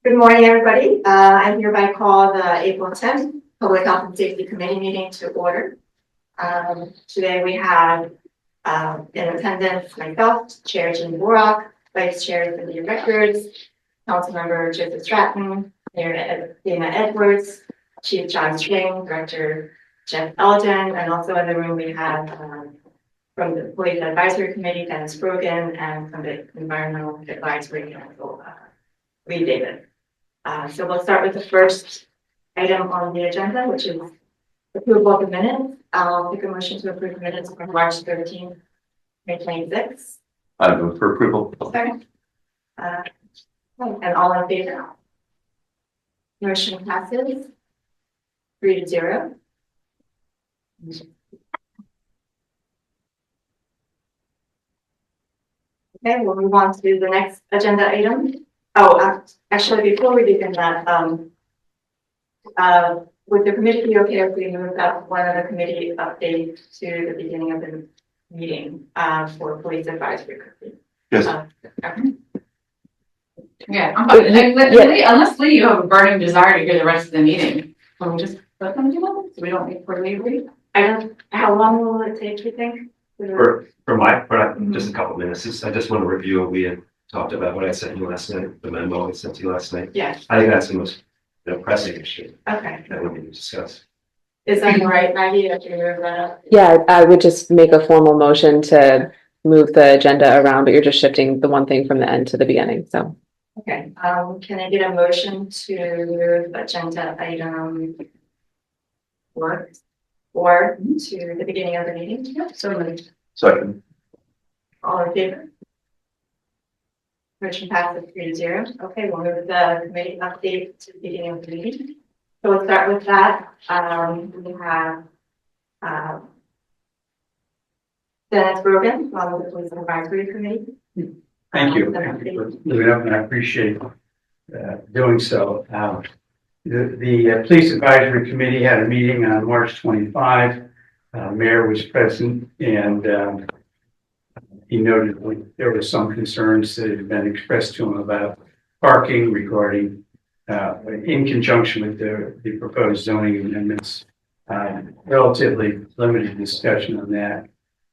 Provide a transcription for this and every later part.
Good morning, everybody. I hereby call the April 10th Public Health and Safety Committee meeting to order. Today we have in attendance myself, Chair Jim Borak, Vice Chair Cynthia Records, Councilmember Joseph Stratton, Mayor Dana Edwards, Chief John String, Director Jeff Elgin, and also in the room we have from the Police Advisory Committee, Dennis Brogan, and from the Environmental Advisory Council, Lee Davis. So we'll start with the first item on the agenda, which is approval of the minutes. I'll take a motion to approve the minutes from March 13th, 2026. I move for approval. Second. And all in favor? Motion passes 3-0. Okay, we'll move on to the next agenda item. Oh, actually, before we begin that, would the committee be okay if we move up one of the committee updates to the beginning of the meeting for Police Advisory Committee? Yes. Okay. Yeah, unless Lee, you have a burning desire to hear the rest of the meeting, can we just let them do it, so we don't wait for Lee? How long will it take, you think? For my part, just a couple minutes. I just want to review what we had talked about, what I sent you last night, the memo I sent you last night. Yes. I think that's the most pressing issue Okay. that we need to discuss. Is that the right idea to move that up? Yeah, I would just make a formal motion to move the agenda around, but you're just shifting the one thing from the end to the beginning, so. Okay, can I get a motion to move agenda item 4 or to the beginning of the meeting? Yep, so moved. Second. All in favor? Motion passes 3-0. Okay, we'll move the committee update to the beginning of the meeting. So we'll start with that. We have Dennis Brogan from the Police Advisory Committee. Thank you. Moving up, and I appreciate doing so. The Police Advisory Committee had a meeting on March 25. Mayor was present, and he noted there were some concerns that had been expressed to him about parking regarding, in conjunction with the proposed zoning amendments. Relatively limited discussion on that.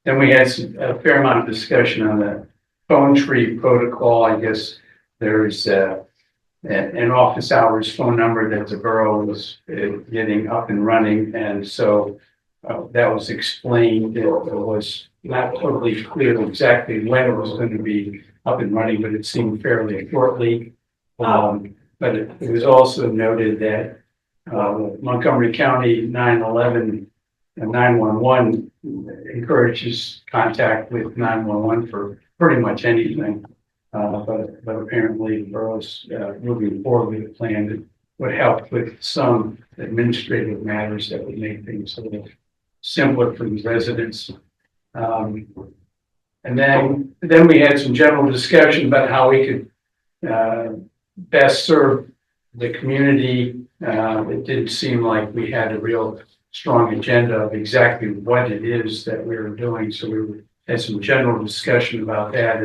Then we had a fair amount of discussion on the phone tree protocol. I guess there's an office hours phone number that the borough was getting up and running, and so that was explained. It was not totally clear exactly when it was going to be up and running, but it seemed fairly shortly. But it was also noted that Montgomery County 911 and 911 encourages contact with 911 for pretty much anything. But apparently the borough's moving forward with a plan that would help with some administrative matters that would make things a little simpler for the residents. And then we had some general discussion about how we could best serve the community. It didn't seem like we had a real strong agenda of exactly what it is that we were doing. So we had some general discussion about that.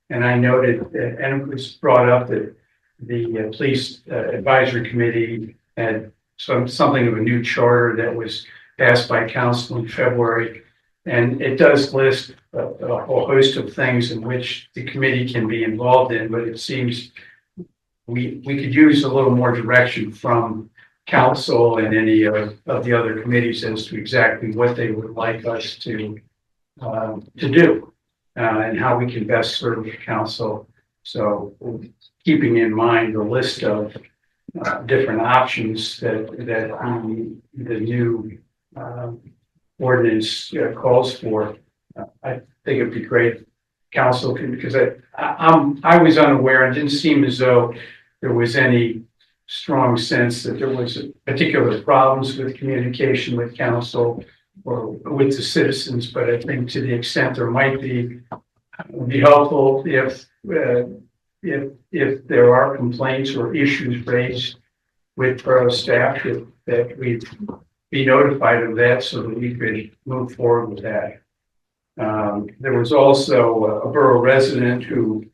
And I noted, and it was brought up that the Police Advisory Committee had something of a new charter that was passed by council in February. And it does list a whole host of things in which the committee can be involved in, but it seems we could use a little more direction from council and any of the other committees as to exactly what they would like us to do and how we can best serve the council. So keeping in mind the list of different options that the new ordinance calls for, I think it'd be great council can, because I was unaware and didn't seem as though there was any strong sense that there was particular problems with communication with council or with the citizens. But I think to the extent there might be, it would be helpful if there are complaints or issues raised with borough staff that we be notified of that so that we could move forward with that. There was also a borough resident who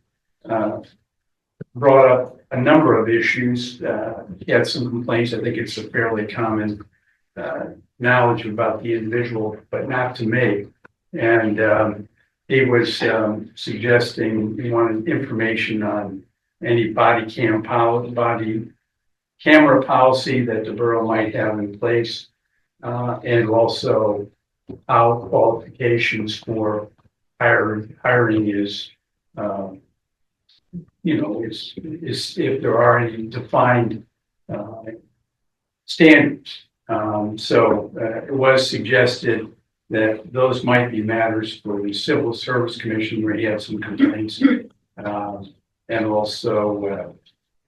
brought up a number of issues. He had some complaints. I think it's a fairly common knowledge about the individual, but not to me. And he was suggesting he wanted information on any body camera policy that the borough might have in place, and also how qualifications for hiring is, is if there are any defined standards. So it was suggested that those might be matters for the Civil Service Commission where he had some complaints. And also,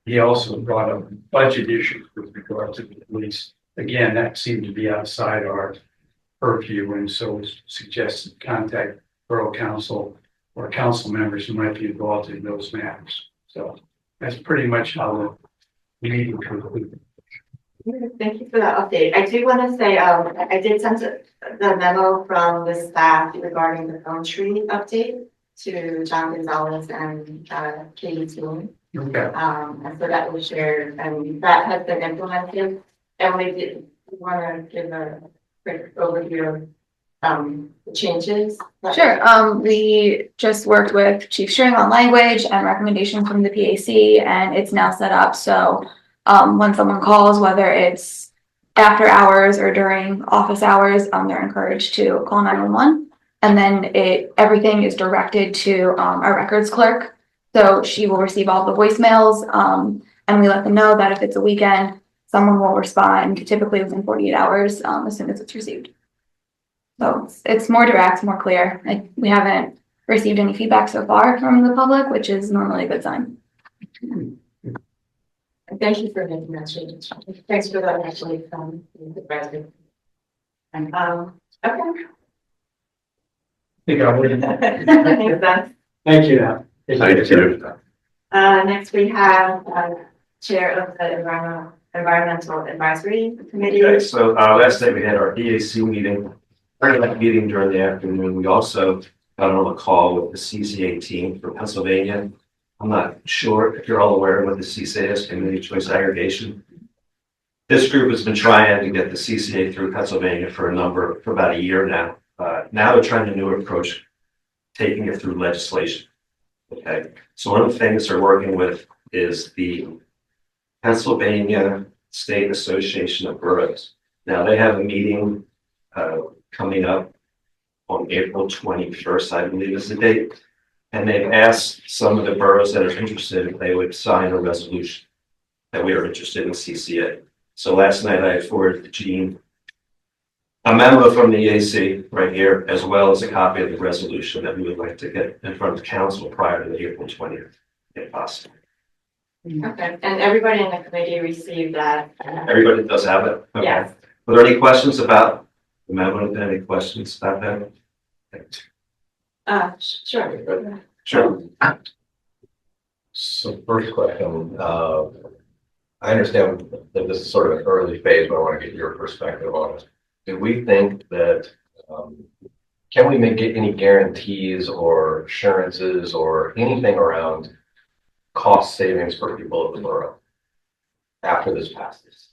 he also brought up budget issues with regard to the police. Again, that seemed to be outside our purview, and so it suggested contact borough council or council members who might be involved in those matters. So that's pretty much how the meeting concluded. Thank you for that update. I do want to say, I did send the memo from the staff regarding the phone tree update to John Gonzalez and Katie Toon. Okay. And so that was shared and that has been implemented. Emily, did you want to give a quick overview of the changes? Sure. We just worked with Chief String on language and recommendation from the PAC, and it's now set up so when someone calls, whether it's after hours or during office hours, they're encouraged to call 911. And then everything is directed to our records clerk. So she will receive all the voicemails, and we let them know that if it's a weekend, someone will respond typically within 48 hours as soon as it's received. So it's more direct, more clear. We haven't received any feedback so far from the public, which is normally a good sign. Thank you for making that change. Thanks for that actually from the president. And okay. Think I would. Thanks, Beth. Thank you. Now. Thank you. Next we have Chair of the Environmental Advisory Committee. Okay, so last night we had our EAC meeting. During that meeting during the afternoon, we also got on a call with the CCA team from Pennsylvania. I'm not sure if you're all aware of what the CCA is, Community Choice Aggregation. This group has been trying to get the CCA through Pennsylvania for about a year now. Now they're trying a new approach, taking it through legislation. Okay, so one of the things they're working with is the Pennsylvania State Association of Boroughs. Now they have a meeting coming up on April 21st, I believe is the date. And they've asked some of the boroughs that are interested if they would sign a resolution that we are interested in CCA. So last night I forwarded to Gene a memo from the EAC right here, as well as a copy of the resolution that we would like to get in front of the council prior to the April 20th, if possible. Okay, and everybody in the committee received that. Everybody does have it? Okay. Yes. Were there any questions about the memo? Any questions about that? Sure. Sure. So first question, I understand that this is sort of an early phase, but I want to get your perspective on it. Do we think that, can we get any guarantees or assurances or anything around cost savings for people of the borough after this passes?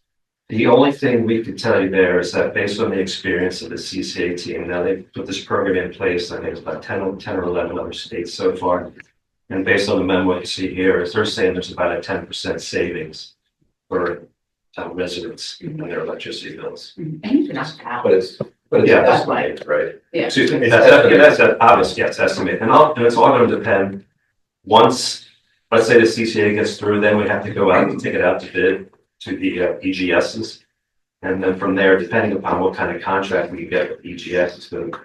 The only thing we could tell you there is that based on the experience of the CCA team, now they've put this program in place, I think it's about 10 or 11 other states so far. And based on the memo you see here, is they're saying there's about a 10% savings for residents and their electricity bills. But it's Yeah. estimated, right? Yeah. Excuse me, that's an obvious, yes, estimate. And it's all going to depend, once, let's say the CCA gets through, then we have to go out and take it out to bid to the EGSs. And then from there, depending upon what kind of contract we get with EGS, it's going to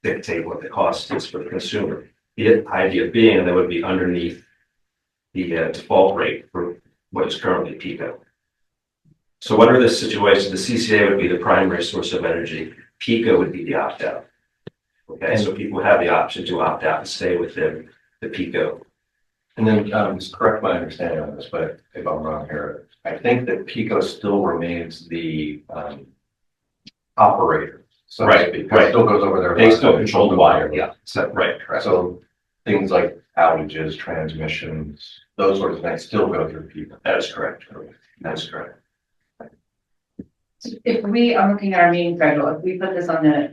dictate what the cost is for the consumer. The idea being that would be underneath the default rate for what is currently PICO. So whatever the situation, the CCA would be the primary source of energy. PICO would be the opt-out. Okay, so people have the option to opt out and stay within the PICO. And then just correct my understanding on this, but if I'm wrong here, I think that PICO still remains the operator. So to Right, speak. right. It still goes over there. They still control the wire, yeah, so, right, correct. So things like outages, transmissions, those sorts of things still go through people. That is correct. That is correct. If we, I'm looking at our meeting schedule, if we put this on the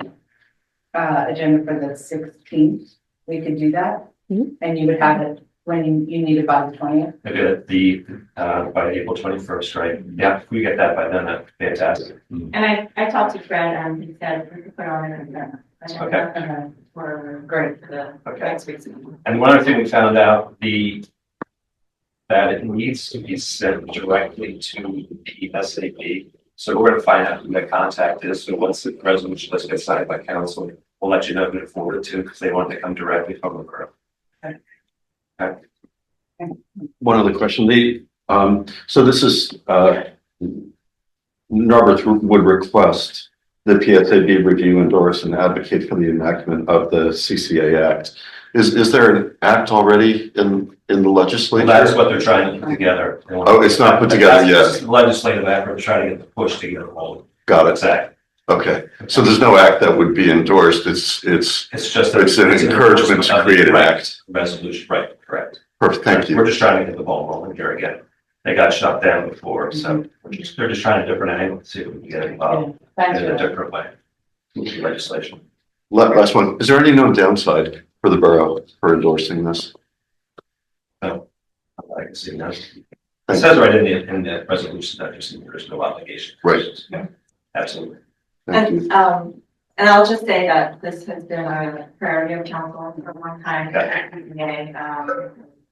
agenda for the 16th, we could do that. Mhm. And you would have it when you need it by the 20th. Maybe by April 21st, right? Yeah, if we get that by then, that's fantastic. And I talked to Fred and he said we could put on an agenda. Okay. For great for the Okay. next week's meeting. And one other thing we found out, that it needs to be sent directly to the SAP. So we're gonna find out who the contact is. So once the resolution list gets signed by council, we'll let you know who to forward it to, because they want it to come directly from the borough. One other question, so this is, Narberth would request the PSAB review, endorse, and advocate for the enactment of the CCA Act. Is there an act already in the Well, legislature? that's what they're trying to put together. They want- Oh, it's not put together yet. That's the legislative effort, trying to get the push to get it rolling. Got it. Exactly. Okay, so there's no act that would be endorsed, it's It's just. an encouragement to create an act. Resolution, right, correct. Perfect, thank We're you. just trying to get the ball rolling here again. They got shut down before, so they're just trying a different angle to see if we can get involved Thanks in for a that. different way. With the legislation. Last one, is there any known downside for the borough for endorsing this? I can see that. It says right in the resolution that there's no obligation. Right. Yeah, absolutely. Thank you. And I'll just say that this has been a priority of council for a long time.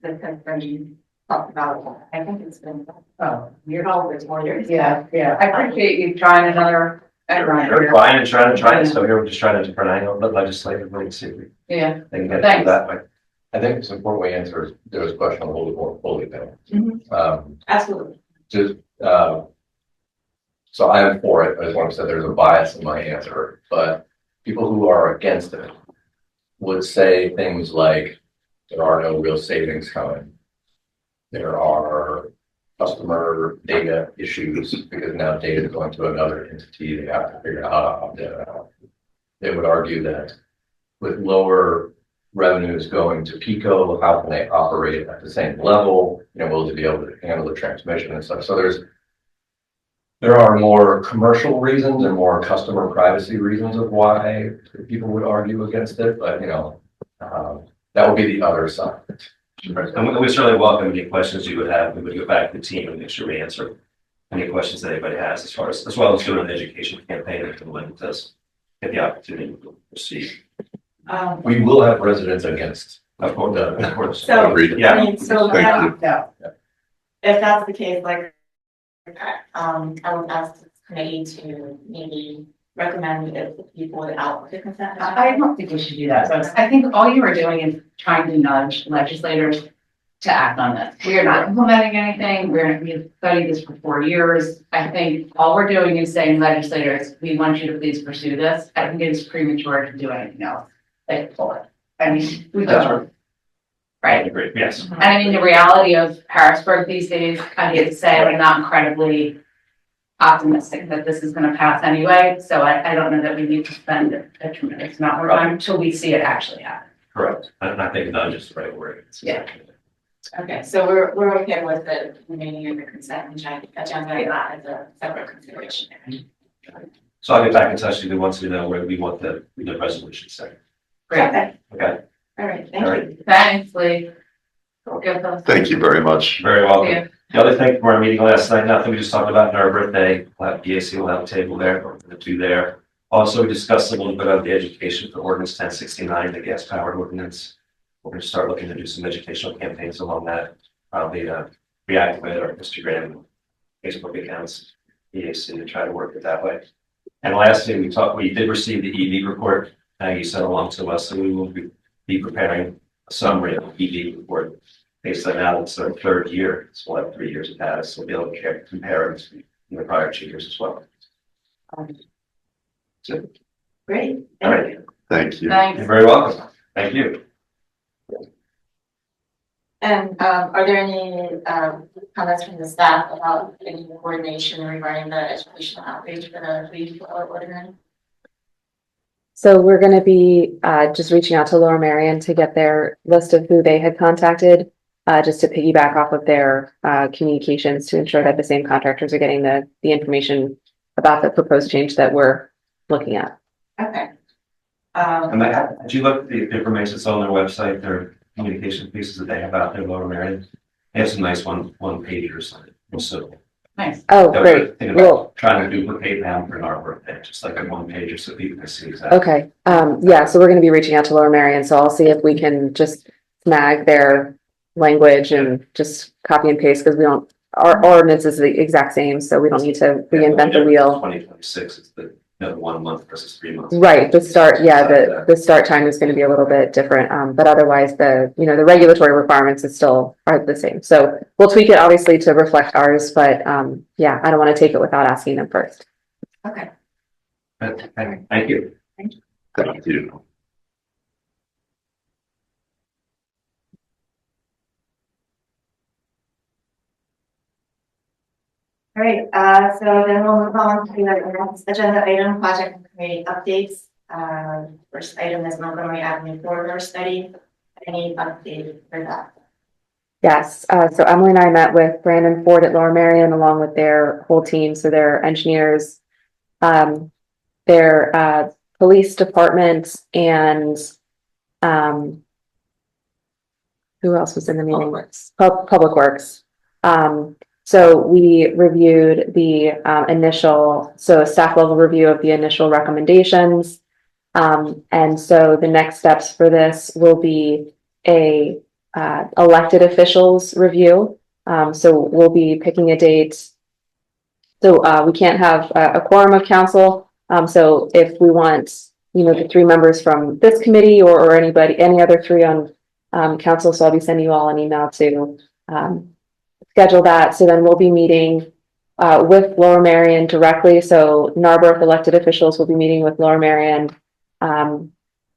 This has been talked about, I think it's been, you're always more years. Yeah. I appreciate you trying another. They're trying and trying, so here we're just trying a different angle, but legislatively, and see if Yeah, they can get Thanks. it that way. I think it's important we answer those questions a little bit more fully then. Mhm. Absolutely. Just, so I am for it. I just want to say there's a bias in my answer, but people who are against it would say things like there are no real savings coming. There are customer data issues because now data is going to another entity. They have to figure out how to opt in and out. They would argue that with lower revenues going to Pico, how can they operate at the same level? You know, will they be able to handle the transmission and stuff? So there are more commercial reasons and more customer privacy reasons of why people would argue against it, but that would be the other side. And we certainly welcome any questions you would have. We would go back to the team and make sure we answer any questions that anybody has as well as doing an education campaign that can let us get the opportunity to proceed. We will have residents against. Of course. So, Agreed. Yeah. I mean, so Thank that- you. if that's the case, like, I would ask this committee to maybe recommend it to people without the consent. I don't think we should do that. So I think all you are doing is trying to nudge legislators to act on this. We are not implementing anything. We've studied this for 4 years. I think all we're doing is saying legislators, we want you to please pursue this. I think it's premature to do anything else. Like, pull it. I mean, we That's don't. I Right? agree, yes. And I mean, the reality of Harrisburg these days, I hate to say, I'm not incredibly optimistic that this is gonna pass anyway, so I don't know that we need to spend a tremendous amount more time until we see it actually happen. Correct. And I think nudge is the right word. Yeah. Okay, so we're okay with the remaining of the consent agenda that as a separate consideration. So I'll get back in touch with you once we know where we want the resolution set. Great. Okay, Okay, all right, All thank right. you. Thanks, Lee. Give us. Thank you very much. very welcome. Yeah. The other thing from our meeting last night, nothing we just talked about in our birthday, we'll have PAC, we'll have a table there, we're gonna do there. Also, we discussed a little bit of the education for ordinance 1069, the gas powered ordinance. We're gonna start looking to do some educational campaigns along that, probably reactivate our Instagram, Facebook accounts, PAC to try to work it that way. And lastly, we did receive the EV report, you sent along to us, so we will be preparing a summary of the EV report. Based on now, it's our 3rd year, so we'll have 3 years of data, so we'll be able to compare it to the prior 2 years as well. Great. All right. Thank you. Thanks. You're very welcome. Thank you. And are there any comments from the staff about any coordination regarding the educational outreach for the lead ordinance? So we're gonna be just reaching out to Laura Marion to get their list of who they had contacted. Just to piggyback off of their communications to ensure that the same contractors are getting the information about the proposed change that we're looking at. Okay. And did you look at the information that's on their website, their communication pieces that they have out there, Lower Marion? They have some nice one pagers. So Nice. Oh, that great. we're thinking Well, about trying to duplicate them for our birthday, just like a one pager so people can see exactly. okay. Yeah, so we're gonna be reaching out to Laura Marion, so I'll see if we can just snag their language and just copy and paste, because we don't, our ordinance is the exact same, so we don't need to reinvent the wheel. 2026 is the, 1 month versus 3 months. Right, the start, yeah, the start time is gonna be a little bit different, but otherwise the, the regulatory requirements is still are the same. So we'll tweak it obviously to reflect ours, but, yeah, I don't wanna take it without asking them first. Okay. Thank you. Thank you. All right, so then we'll move on to the next agenda item, project and community updates. First item is Montgomery Avenue corridor study. Any update for that? Yes, so Emily and I met with Brandon Ford at Lower Marion along with their whole team, so their engineers, their police department, and who else was in the meeting? Public Works. So we reviewed the initial, so a staff level review of the initial recommendations. And so the next steps for this will be a elected officials review. So we'll be picking a date. So we can't have a quorum of council. So if we want, the 3 members from this committee or any other 3 on council, so I'll be sending you all an email to schedule that. So then we'll be meeting with Lower Marion directly. So Narberth elected officials will be meeting with Lower Marion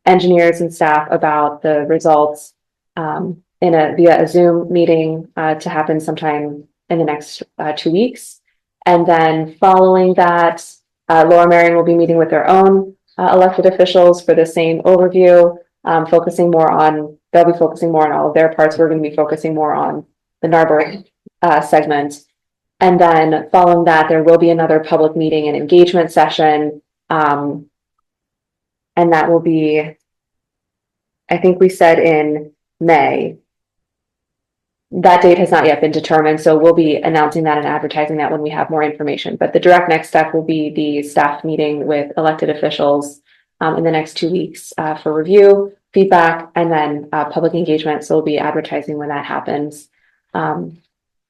engineers and staff about the results via a Zoom meeting to happen sometime in the next 2 weeks. And then following that, Lower Marion will be meeting with their own elected officials for the same overview, they'll be focusing more on all of their parts. We're going to be focusing more on the Narberth segment. And then following that, there will be another public meeting and engagement session. And that will be, I think we said in May. That date has not yet been determined, so we'll be announcing that and advertising that when we have more information. But the direct next step will be the staff meeting with elected officials in the next 2 weeks for review, feedback, and then public engagement. So we'll be advertising when that happens.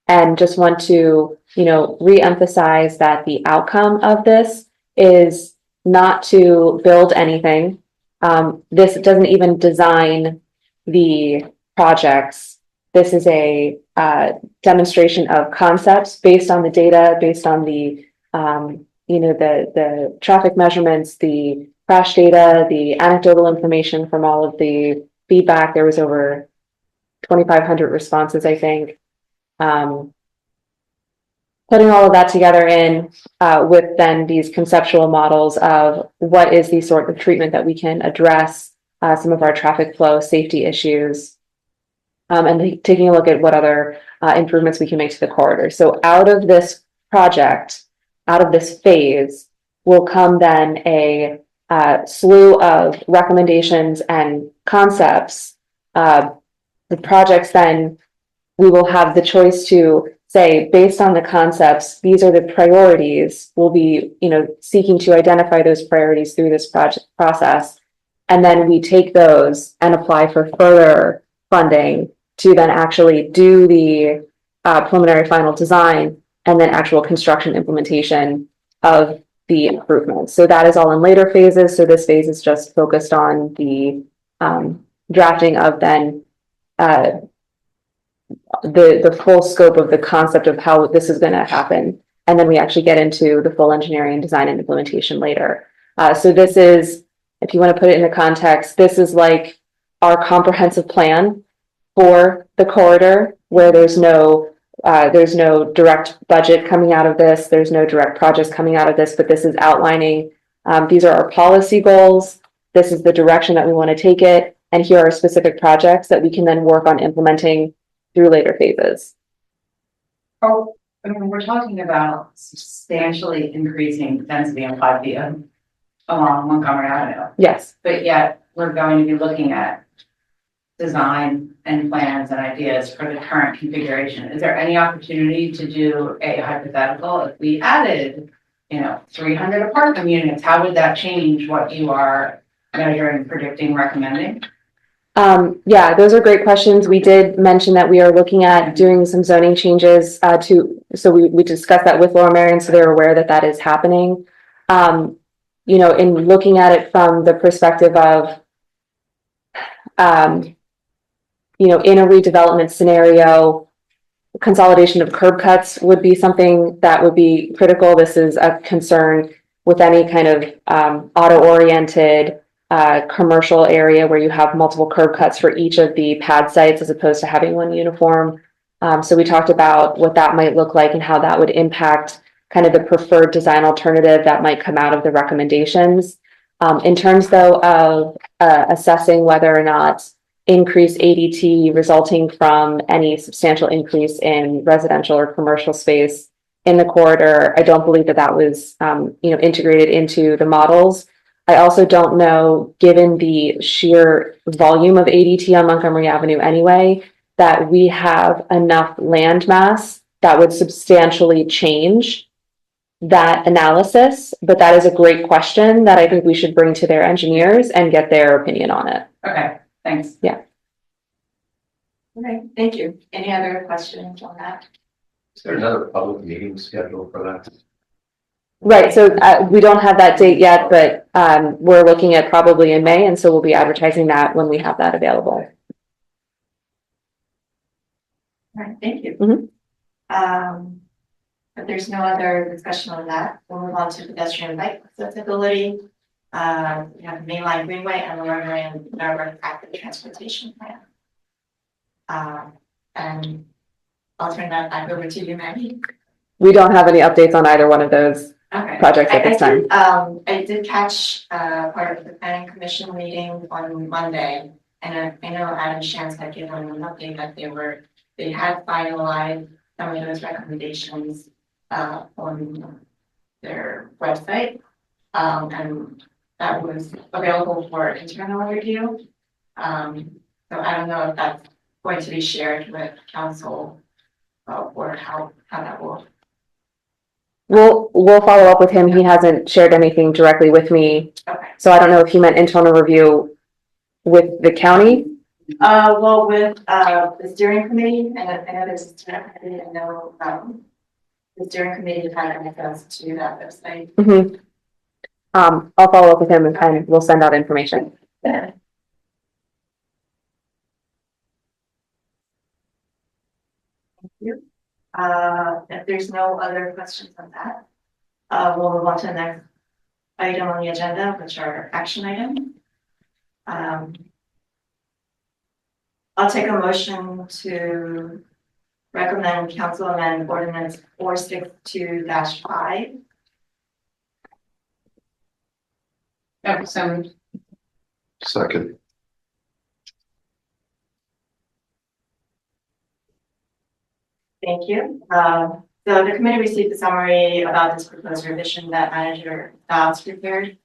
And just want to, re-emphasize that the outcome of this is not to build anything. This doesn't even design the projects. This is a demonstration of concepts based on the data, based on the, the traffic measurements, the crash data, the anecdotal information from all of the feedback. There was over 2,500 responses, I think. Putting all of that together in with then these conceptual models of what is the sort of treatment that we can address some of our traffic flow safety issues, and taking a look at what other improvements we can make to the corridor. So out of this project, out of this phase, will come then a slew of recommendations and concepts. The projects then, we will have the choice to say, based on the concepts, these are the priorities. We'll be, seeking to identify those priorities through this project process. And then we take those and apply for further funding to then actually do the preliminary final design and then actual construction implementation of the improvements. So that is all in later phases. So this phase is just focused on the drafting of then the full scope of the concept of how this is going to happen. And then we actually get into the full engineering, design, and implementation later. So this is, if you want to put it in the context, this is like our comprehensive plan for the corridor, where there's no direct budget coming out of this. There's no direct projects coming out of this, but this is outlining, these are our policy goals. this is the direction that we want to take it, and here are specific projects that we can then work on implementing through later phases. Oh, I mean, we're talking about substantially increasing density in 5 via along Montgomery Avenue, Yes. but yet we're going to be looking at design and plans and ideas for the current configuration. Is there any opportunity to do a hypothetical if we added, 300 apartment units? How would that change what you are measuring, predicting, recommending? Yeah, those are great questions. We did mention that we are looking at doing some zoning changes so we discussed that with Laura Marion, so they're aware that that is happening. In looking at it from the perspective of, in a redevelopment scenario, consolidation of curb cuts would be something that would be critical. This is a concern with any kind of auto-oriented commercial area where you have multiple curb cuts for each of the pad sites as opposed to having one uniform. So we talked about what that might look like and how that would impact kind of the preferred design alternative that might come out of the recommendations. In terms though of assessing whether or not increased ADT resulting from any substantial increase in residential or commercial space in the corridor, I don't believe that that was integrated into the models. I also don't know, given the sheer volume of ADT on Montgomery Avenue anyway, that we have enough land mass that would substantially change that analysis. But that is a great question that I think we should bring to their engineers and get their opinion on it. Okay, thanks. Okay, thank you. Any other questions on that? Is there another public meeting scheduled for that? Right, so we don't have that date yet, but we're looking at probably in May, and so we'll be advertising that when we have that available. All right, thank you. If there's no other discussion on that, we'll move on to pedestrian bike accessibility. We have the Mainline Greenway and the Marion Active Transportation Plan. And I'll turn that back over to you, Maggie. We don't have any updates on either one of those Okay. projects at this time. I did catch part of the planning commission meeting on Monday, and I know Adam Shantz had given an update that they had finalized some of those recommendations on their website, and that was available for internal review. So I don't know if that's going to be shared with council or how that will. We'll follow up with him. He hasn't shared anything directly with me. Okay. So I don't know if he meant internal review with the county. Well, with the steering committee, and I know there's a steering committee, I know the steering committee had access to that website. Mm-hmm. I'll follow up with him and we'll send out information. Thank you. If there's no other questions on that, we'll move on to the next item on the agenda, which are action items. I'll take a motion to recommend council amend ordinance 462-5. Oh, so Second. Thank you. So the committee received a summary about this proposed revision that manager Dobbs prepared.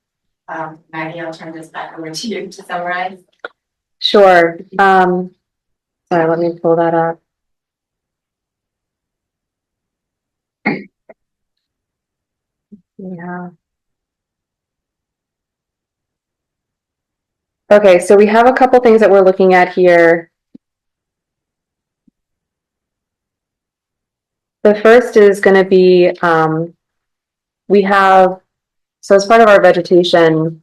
Maggie, I'll turn this back over to you to summarize. Sure. Sorry, let me pull that up. Yeah. Okay, so we have a couple things that we're looking at here. The first is going to be, so as part of our vegetation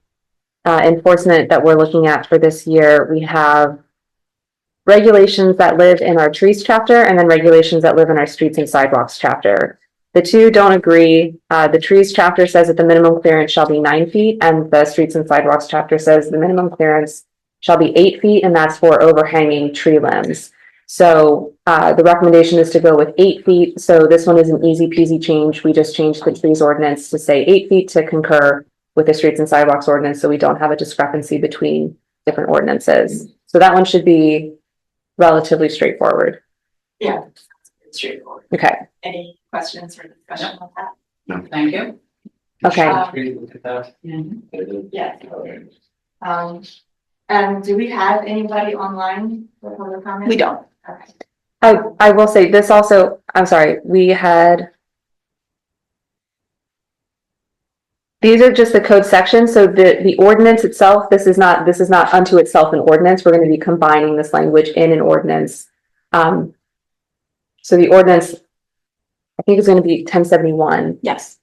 enforcement that we're looking at for this year, we have regulations that live in our trees chapter and then regulations that live in our streets and sidewalks chapter. The two don't agree. The trees chapter says that the minimum clearance shall be 9 feet, and the streets and sidewalks chapter says the minimum clearance shall be 8 feet, and that's for overhanging tree limbs. So the recommendation is to go with 8 feet. So this one is an easy peasy change. We just changed the trees ordinance to say 8 feet to concur with the streets and sidewalks ordinance, so we don't have a discrepancy between different ordinances. So that one should be relatively straightforward. Yeah. It's straightforward. Okay, Any questions or discussion on that? Thank you. okay. Yeah. And do we have anybody online for public comment? We don't. Okay. I will say this also, I'm sorry, we had. These are just the code sections, so the ordinance itself, this is not unto itself an ordinance, we're gonna be combining this language in an ordinance. So the ordinance, I think is gonna be 1071. Yes.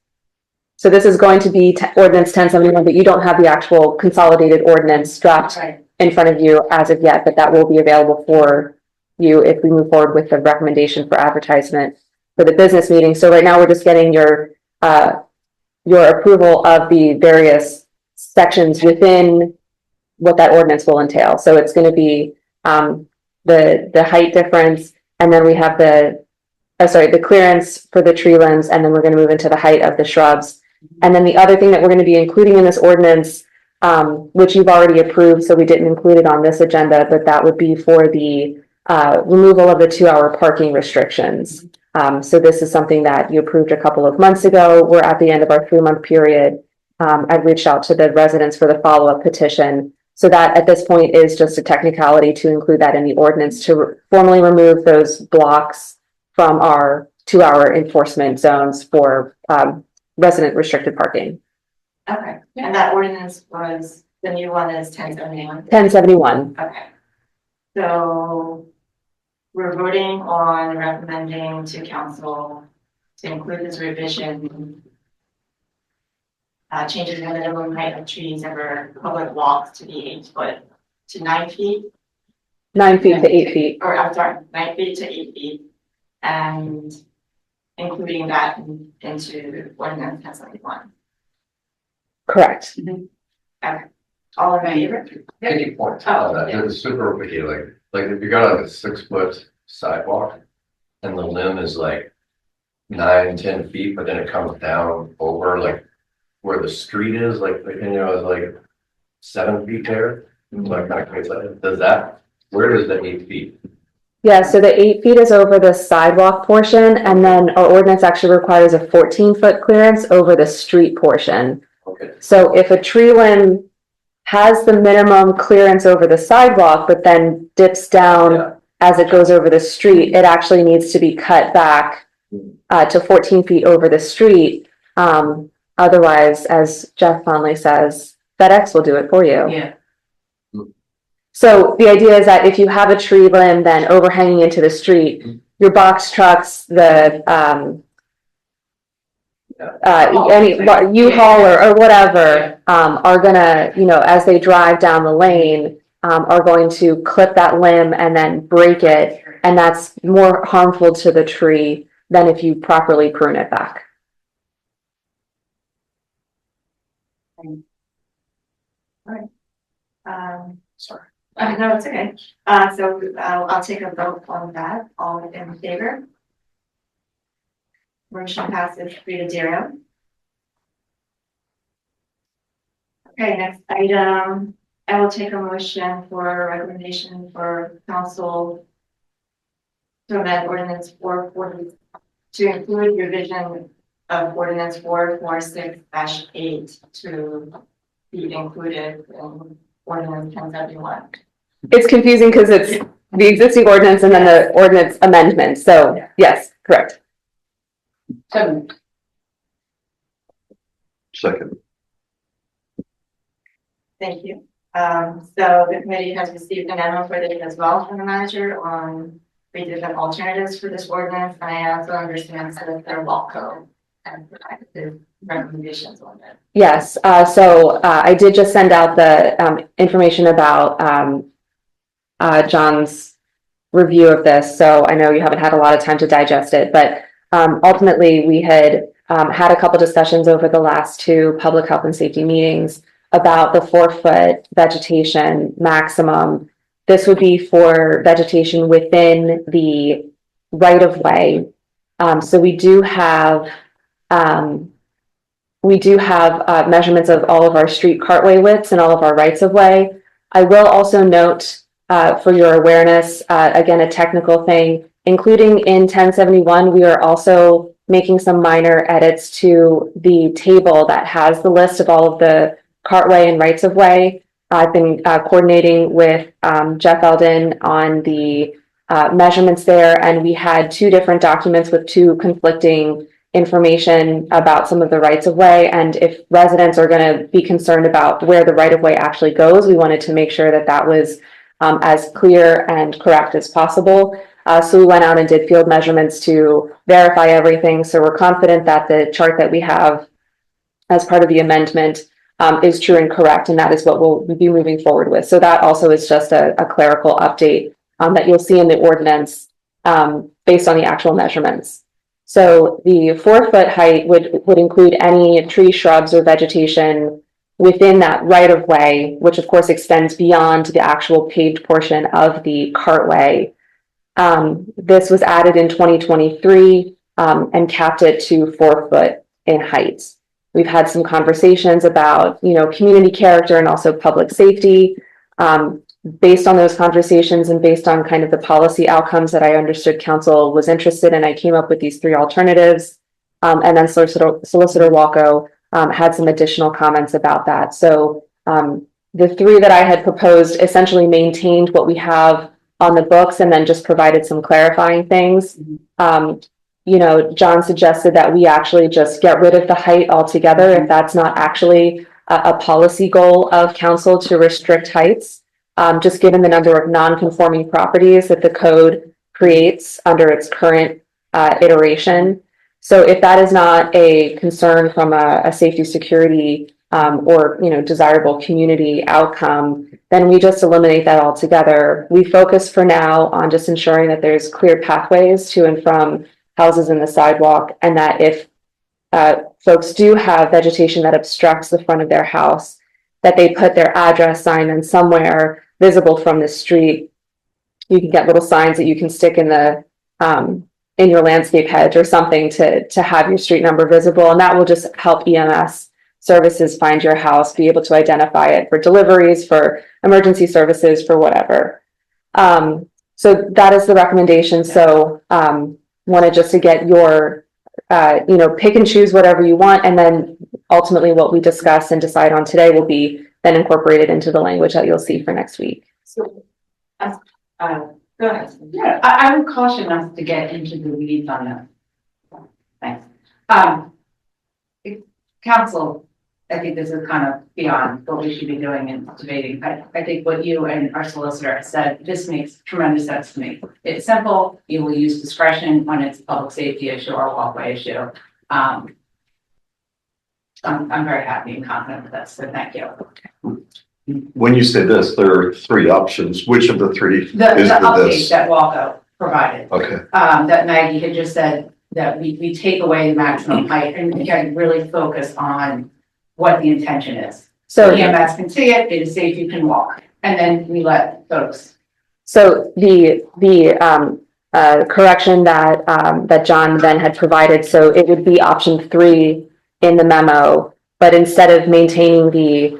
So this is going to be ordinance 1071, but you don't have the actual consolidated ordinance draft Right. in front of you as of yet, but that will be available for you if we move forward with the recommendation for advertisement for the business meeting. So right now, we're just getting your approval of the various sections within what that ordinance will entail. So it's going to be the height difference, and then we have the clearance for the tree limbs, and then we're going to move into the height of the shrubs. And then the other thing that we're going to be including in this ordinance, which you've already approved, so we didn't include it on this agenda, but that would be for the removal of the 2-hour parking restrictions. So this is something that you approved a couple of months ago. We're at the end of our 3-month period. I've reached out to the residents for the follow-up petition. So that at this point is just a technicality to include that in the ordinance to formally remove those blocks from our 2-hour enforcement zones for resident restricted parking. Okay, and that ordinance was, the new one is 1071. 1071. Okay. So we're voting on recommending to council to include this revision. Changing the minimum height of trees over public walks to be 8 foot to 9 feet, 9 feet to 8 feet. or I'm sorry, 9 feet to 8 feet. And including that into ordinance 1071. Correct. All in favor? Any point Oh, on that, yeah. it's super picky, like if you got a 6-foot sidewalk and the limb is like 9-10 feet, but then it comes down over like where the street is, like, you know, it's like 7 feet there. Like kind of creates like, where does the 8 feet? Yeah, so the 8 feet is over the sidewalk portion, and then our ordinance actually requires a 14-foot clearance over the street portion. Okay, So if a tree limb has the minimum clearance over the sidewalk, but then dips down yeah, as it goes over the street, it actually needs to be cut back to 14 feet over the street. Otherwise, as Jeff fondly says, FedEx will do it for you. Yeah. So the idea is that if you have a tree limb then overhanging into the street, your box trucks, the any U-Haul or whatever, are gonna, you know, as they drive down the lane, are going to clip that limb and then break it, and that's more harmful to the tree than if you properly prune it back. Sorry. No, it's okay. So I'll take a vote on that. All in favor? Motion passes 3-0. Okay, next item, I will take a motion for recommendation for council to amend ordinance 440 to include revision of ordinance 446-8 to be included in ordinance 1071. It's confusing because it's the existing ordinance and then the ordinance amendment. So yes, correct. Second. Thank you. So the committee has received an memo for this as well from the manager on 3 different alternatives for this ordinance. And I also understand that they're Walco and provided recommendations on it. Yes, so I did just send out the information about John's review of this, so I know you haven't had a lot of time to digest it, but ultimately we had had a couple discussions over the last 2 public health and safety meetings about the 4-foot vegetation maximum. This would be for vegetation within the right of way. So we do have we do have measurements of all of our street cartway widths and all of our rights of way. I will also note, for your awareness, again, a technical thing, including in 1071, we are also making some minor edits to the table that has the list of all of the cartway and rights of way. I've been coordinating with Jeff Eldon on the measurements there, and we had two different documents with two conflicting information about some of the rights of way. And if residents are going to be concerned about where the right of way actually goes, we wanted to make sure that that was as clear and correct as possible. So we went out and did field measurements to verify everything. So we're confident that the chart that we have as part of the amendment is true and correct, and that is what we'll be moving forward with. So that also is just a clerical update that you'll see in the ordinance based on the actual measurements. So the 4-foot height would include any tree, shrubs, or vegetation within that right of way, which of course extends beyond the actual paved portion of the cartway. This was added in 2023 and capped it to 4 foot in height. We've had some conversations about, community character and also public safety. Based on those conversations and based on kind of the policy outcomes that I understood council was interested in, I came up with these 3 alternatives. And then Solicitor Walco had some additional comments about that. So the 3 that I had proposed essentially maintained what we have on the books and then just provided some clarifying things. John suggested that we actually just get rid of the height altogether if that's not actually a policy goal of council to restrict heights, just given the number of non-conforming properties that the code creates under its current iteration. So if that is not a concern from a safety, security, or desirable community outcome, then we just eliminate that altogether. We focus for now on just ensuring that there's clear pathways to and from houses in the sidewalk, and that if folks do have vegetation that obstructs the front of their house, that they put their address sign in somewhere visible from the street. You can get little signs that you can stick in the in your landscape hedge or something to have your street number visible, and that will just help EMS services find your house, be able to identify it for deliveries, for emergency services, for whatever. So that is the recommendation. So wanted just to get your, pick and choose whatever you want, and then ultimately what we discuss and decide on today will be then incorporated into the language that you'll see for next week. So, go ahead. Yeah, I would caution us to get into the weeds on that. Thanks. Council, I think this is kind of beyond what we should be doing and debating. I think what you and our solicitor have said, this makes tremendous sense to me. It's simple. You will use discretion when it's a public safety issue or a walkway issue. I'm very happy and confident with this, so thank you. When you say this, there are 3 options. Which of the 3 is The update this? that Walco provided, Okay, that Maggie had just said that we take away the maximum height and again, really focus on what the intention is. So EMS can see it, it is safe, you can walk, and then we let folks. So the correction that John then had provided, so it would be option 3 in the memo, but instead of maintaining the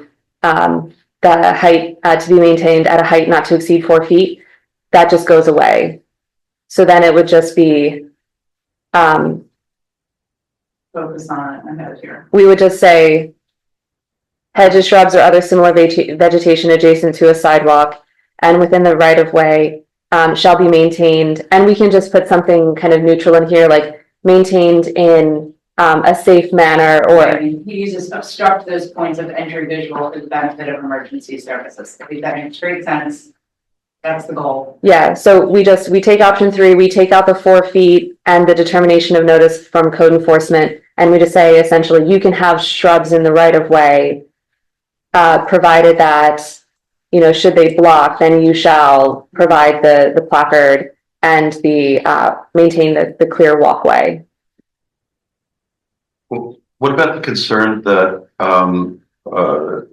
height to be maintained at a height not to exceed 4 feet, that just goes away. So then it would just be Focus on it, I have it here. we would just say hedges, shrubs, or other similar vegetation adjacent to a sidewalk and within the right of way shall be maintained. And we can just put something kind of neutral in here, like maintained in a safe manner, or He uses obstruct those points of entry visual for the benefit of emergency services. I think that makes great sense. That's the goal. yeah. So we take option 3, we take out the 4 feet and the determination of notice from code enforcement, and we just say essentially you can have shrubs in the right of way, provided that, should they block, then you shall provide the placard and maintain the clear walkway. what about the concern that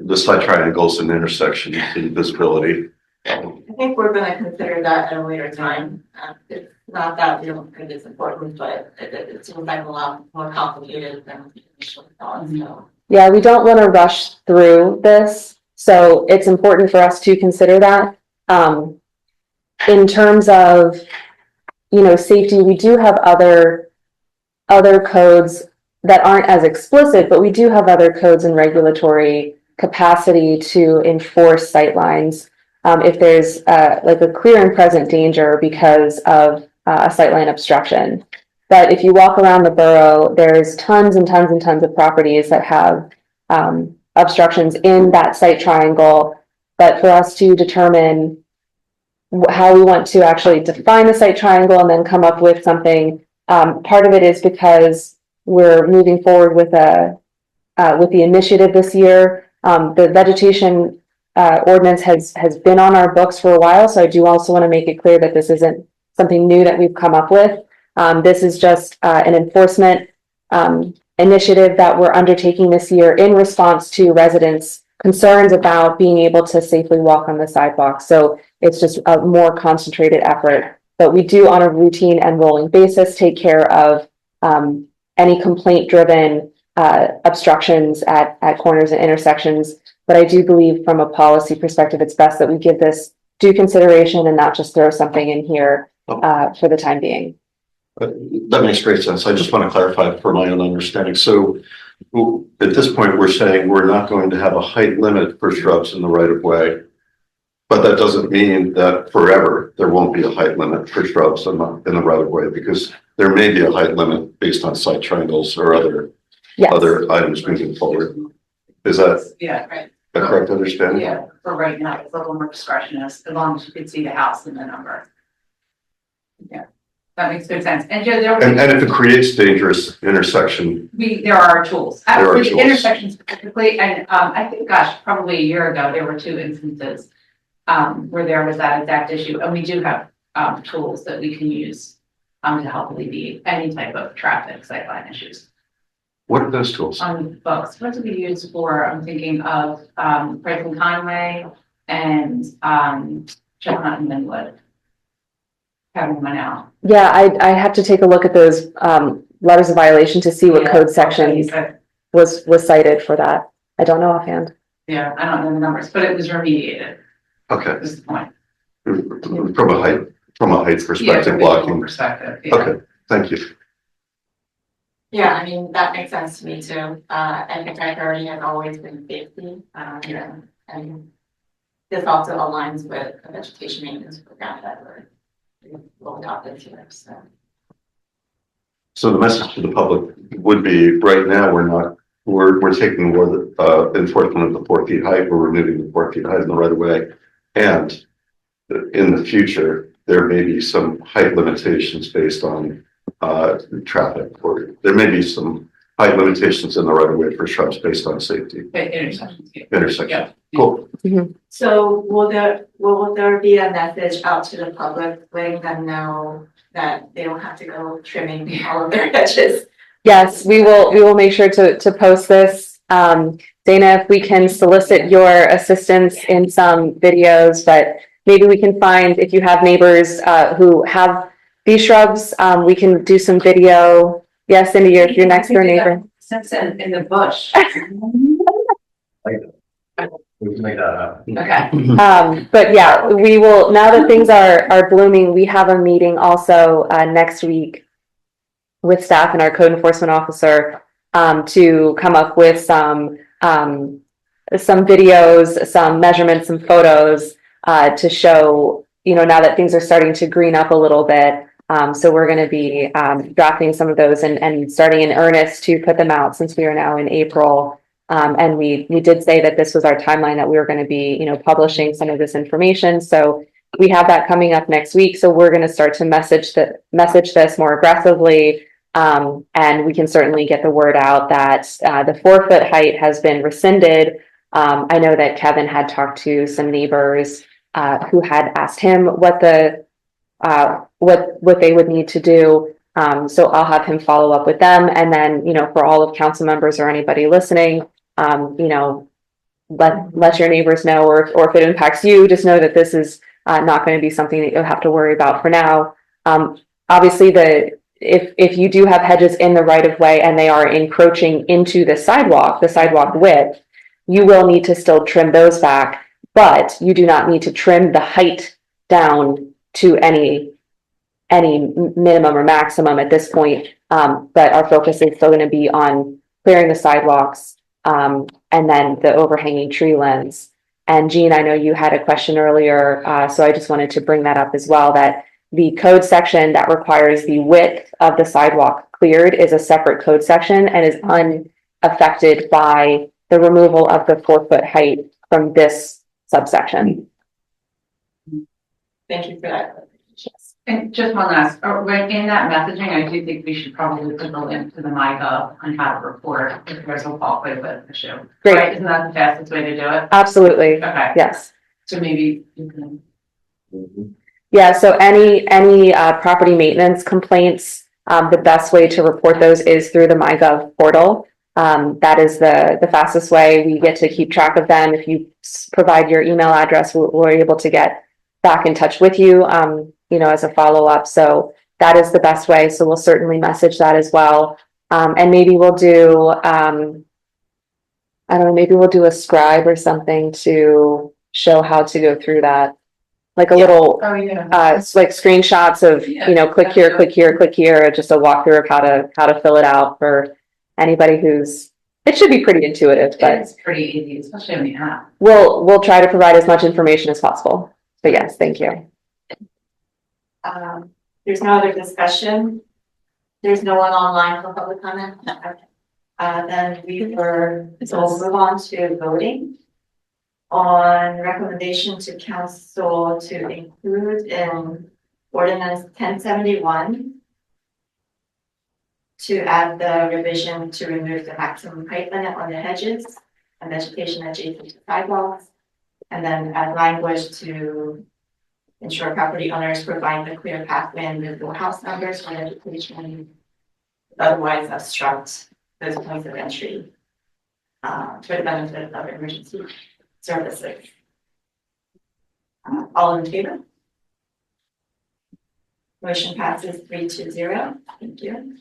the side triangles and intersections in visibility? I think we're gonna consider that at a later time. If not that we don't think it's important, but it seems like a lot more complicated than we initially thought, so. Yeah, we don't want to rush through this, so it's important for us to consider that. In terms of, safety, we do have other codes that aren't as explicit, but we do have other codes and regulatory capacity to enforce sightlines. If there's like a clear and present danger because of a sightline obstruction. But if you walk around the borough, there's tons and tons and tons of properties that have obstructions in that sight triangle. But for us to determine how we want to actually define the sight triangle and then come up with something, part of it is because we're moving forward with the initiative this year. The vegetation ordinance has been on our books for a while, so I do also want to make it clear that this isn't something new that we've come up with. This is just an enforcement initiative that we're undertaking this year in response to residents' concerns about being able to safely walk on the sidewalk. So it's just a more concentrated effort. But we do, on a routine and rolling basis, take care of any complaint-driven obstructions at corners and intersections. But I do believe from a policy perspective, it's best that we give this due consideration and not just throw something in here for the time being. That makes great sense. I just want to clarify for my own understanding. So at this point, we're saying we're not going to have a height limit for shrubs in the right of way. But that doesn't mean that forever there won't be a height limit for shrubs in the right of way, because there may be a height limit based on site triangles or other items moving forward. Is that Yeah, right. a correct understanding? Yeah, for right now, it's a little more discretion as long as you can see the house and the number. Yeah, that makes good sense. And Joe, And if it creates dangerous intersection, there are tools. There are For the tools. intersections specifically, and I think, gosh, probably a year ago, there were 2 instances where there was that exact issue, and we do have tools that we can use to help alleviate any type of traffic sightline issues. what are those tools? On books, what do we use for? I'm thinking of Franklin Conway and Chestnut and Linwood. Having one out. Yeah, I have to take a look at those letters of violation to see what Yeah, code section was cited for that. I don't know offhand. Yeah, I don't know the numbers, but it was remediated. Okay, Is the point. from a height Yeah, perspective, from a visual blocking. perspective. Yeah. Okay, thank you. Yeah, I mean, that makes sense to me too. And the priority has always been safety, and this also aligns with the vegetation maintenance program that we'll adopt this year, so. So the message to the public would be, right now, we're taking more enforcement of the 4 feet height, we're removing the 4 feet height in the right of way. And in the future, there may be some height limitations based on traffic, or there may be some height limitations in the right of way for shrubs based on safety Intersections. Yeah. intersection. Yeah. Cool. So will there be a message out to the public letting them know that they don't have to go trimming all of their hedges? Yes, we will make sure to post this. Dana, if we can solicit your assistance in some videos, but maybe we can find, if you have neighbors who have these shrubs, we can do some video. Yes, Cindy, if you're next door neighbor. Since in the bush. We can make that happen. Okay. But yeah, we will, now that things are blooming, we have a meeting also next week with staff and our code enforcement officer to come up with some videos, some measurements, some photos to show, now that things are starting to green up a little bit. So we're going to be drafting some of those and starting in earnest to put them out, since we are now in April. And we did say that this was our timeline, that we were going to be, publishing some of this information. So we have that coming up next week. So we're going to start to message this more aggressively. And we can certainly get the word out that the 4 foot height has been rescinded. I know that Kevin had talked to some neighbors who had asked him what they would need to do. So I'll have him follow up with them. And then, for all of council members or anybody listening, let your neighbors know, or if it impacts you, just know that this is not going to be something that you'll have to worry about for now. obviously if you do have hedges in the right of way and they are encroaching into the sidewalk width, you will need to still trim those back, but you do not need to trim the height down to any minimum or maximum at this point. But our focus is still going to be on clearing the sidewalks, and then the overhanging tree limbs. And Jean, I know you had a question earlier, so I just wanted to bring that up as well, that the code section that requires the width of the sidewalk cleared is a separate code section and is unaffected by the removal of the 4-foot height from this subsection. Thank you for that. And just one last, when in that messaging, I do think we should probably put the link to the MyGov on how to report if there's a fault with the issue. Great. Right? Isn't that the fastest way to do it? Absolutely. Okay. Yes. So maybe you can. Yeah, so any property maintenance complaints, the best way to report those is through the MyGov portal. That is the fastest way. We get to keep track of them. If you provide your email address, we're able to get back in touch with you, as a follow-up. So that is the best way. So we'll certainly message that as well. And maybe we'll do, I don't know, maybe we'll do a scribe or something to show how to go through that. Like a little, Oh, yeah. it's like screenshots of, click here, click here, click here, just a walkthrough of how to fill it out for anybody it should be pretty intuitive, but It's pretty easy, especially on the app. we'll try to provide as much information as possible. But yes, thank you. There's no other discussion. There's no one online for public comment. Then we'll move on to voting on recommendation to council to include in ordinance 1071 to add the revision to remove the maximum height limit on the hedges and vegetation adjacent to sidewalks, and then add language to ensure property owners provide the clear pathway and visible house numbers for vegetation, otherwise obstruct those points of entry for the benefit of emergency services. All in favor? Motion passes 3-0. Thank you.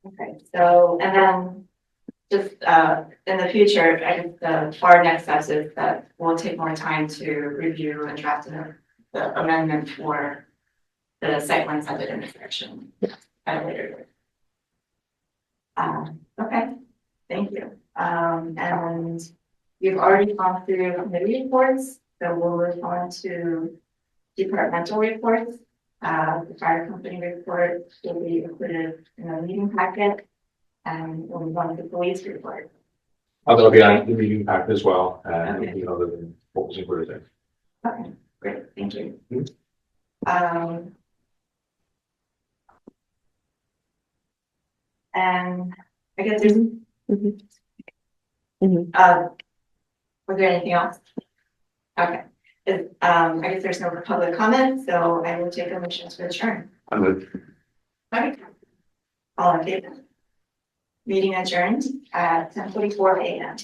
Okay, so, and then just in the future, I guess our next steps is that we'll take more time to review and draft the amendment for the site plan subject intersection at a later date. Okay, thank you. And you've already gone through committee reports, so we'll move on to departmental reports. The fire company report will be included in the meeting packet, and we'll move on to the police report. That'll be on the meeting pack as well, Okay. anything other than what was included there. Okay, great, thank you. And I guess there's, was there anything else? Okay, I guess there's no public comment, so I will take a motion to adjourn. Okay. All in favor? Meeting adjourned at 10:44 a.m.